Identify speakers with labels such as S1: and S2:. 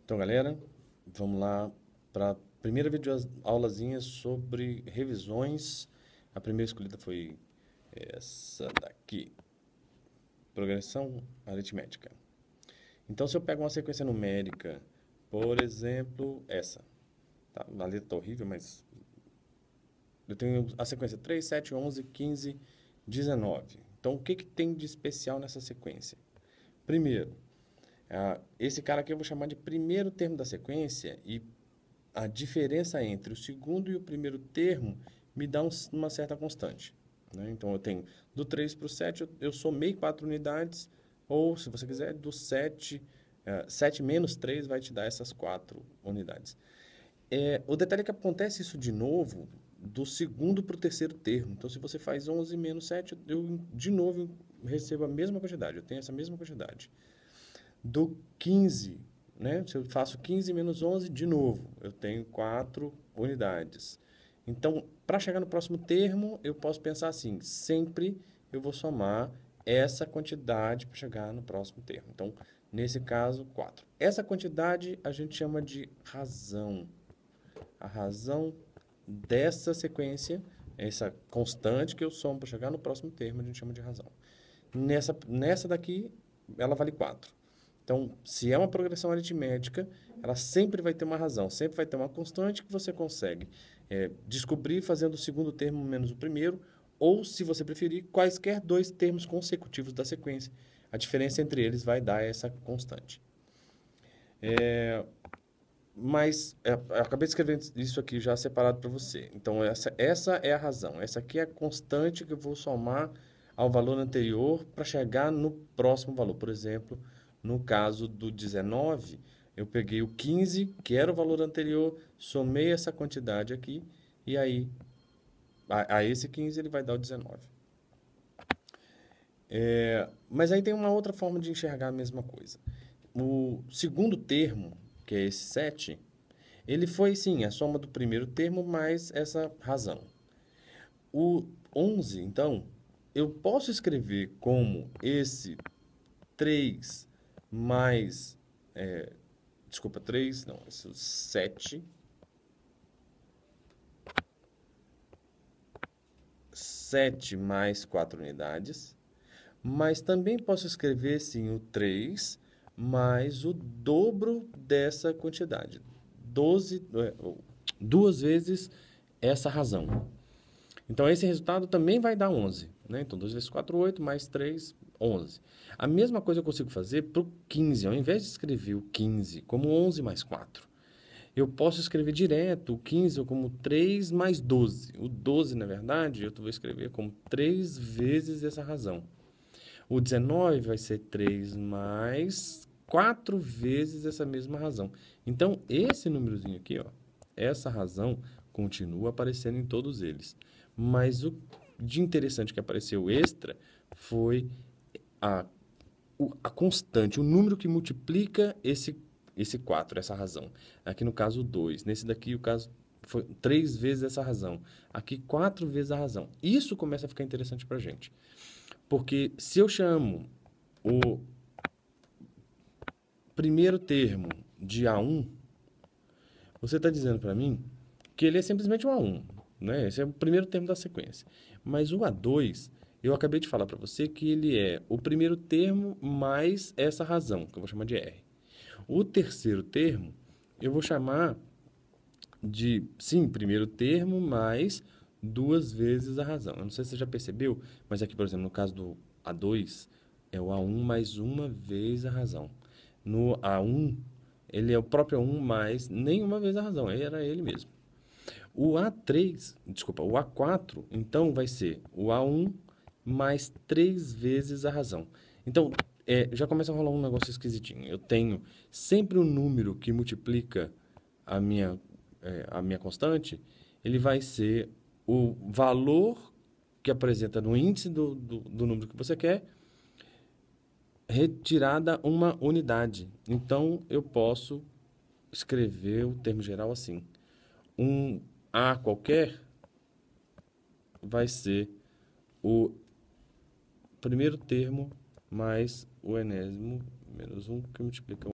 S1: Então, galera, vamos lá para a primeira videoaulazinha sobre revisões. A primeira escolhida foi essa daqui, progressão aritmética. Então, se eu pego uma sequência numérica, por exemplo, essa, tá? A letra está horrível, mas eu tenho a sequência 3, 7, 11, 15, 19. Então, o que tem de especial nessa sequência? Primeiro, esse cara aqui eu vou chamar de primeiro termo da sequência e a diferença entre o segundo e o primeiro termo me dá uma certa constante, né? Então, eu tenho do 3 para o 7, eu somei 4 unidades, ou, se você quiser, do 7, 7 menos 3 vai te dar essas 4 unidades. O detalhe é que acontece isso de novo do segundo para o terceiro termo. Então, se você faz 11 menos 7, eu de novo recebo a mesma quantidade, eu tenho essa mesma quantidade. Do 15, né? Se eu faço 15 menos 11, de novo, eu tenho 4 unidades. Então, para chegar no próximo termo, eu posso pensar assim, sempre eu vou somar essa quantidade para chegar no próximo termo. Então, nesse caso, 4. Essa quantidade a gente chama de razão. A razão dessa sequência, essa constante que eu somo para chegar no próximo termo, a gente chama de razão. Nessa daqui, ela vale 4. Então, se é uma progressão aritmética, ela sempre vai ter uma razão, sempre vai ter uma constante que você consegue descobrir fazendo o segundo termo menos o primeiro, ou, se você preferir, quaisquer dois termos consecutivos da sequência. A diferença entre eles vai dar essa constante. Mas eu acabei de escrever isso aqui já separado para você. Então, essa é a razão. Essa aqui é a constante que eu vou somar ao valor anterior para chegar no próximo valor. Por exemplo, no caso do 19, eu peguei o 15, que era o valor anterior, somei essa quantidade aqui, e aí, a esse 15 ele vai dar o 19. Mas aí tem uma outra forma de enxergar a mesma coisa. O segundo termo, que é esse 7, ele foi, sim, a soma do primeiro termo mais essa razão. O 11, então, eu posso escrever como esse 3 mais... desculpa, 3, não, esse 7. 7 mais 4 unidades. Mas também posso escrever, sim, o 3 mais o dobro dessa quantidade. 12, duas vezes essa razão. Então, esse resultado também vai dar 11, né? Então, 2 vezes 4, 8, mais 3, 11. A mesma coisa eu consigo fazer para o 15. Ao invés de escrever o 15 como 11 mais 4, eu posso escrever direto o 15 como 3 mais 12. O 12, na verdade, eu vou escrever como 3 vezes essa razão. O 19 vai ser 3 mais 4 vezes essa mesma razão. Então, esse númerozinho aqui, ó, essa razão continua aparecendo em todos eles. Mas o de interessante que apareceu extra foi a, a constante, o número que multiplica esse 4, essa razão. Aqui no caso 2. Nesse daqui o caso foi 3 vezes essa razão. Aqui 4 vezes a razão. Isso começa a ficar interessante para a gente. Porque se eu chamo o primeiro termo de A1, você está dizendo para mim que ele é simplesmente um A1, né? Esse é o primeiro termo da sequência. Mas o A2, eu acabei de falar para você que ele é o primeiro termo mais essa razão, que eu vou chamar de R. O terceiro termo, eu vou chamar de, sim, primeiro termo mais duas vezes a razão. Eu não sei se você já percebeu, mas aqui, por exemplo, no caso do A2, é o A1 mais uma vez a razão. No A1, ele é o próprio A1 mais nenhuma vez a razão, era ele mesmo. O A3, desculpa, o A4, então vai ser o A1 mais 3 vezes a razão. Então, já começa a rolar um negócio esquisitinho. Eu tenho sempre um número que multiplica a minha constante, ele vai ser o valor que apresenta no índice do número que você quer, retirada uma unidade. Então, eu posso escrever o termo geral assim. Um A qualquer vai ser o primeiro termo mais o enésimo menos 1 que multiplica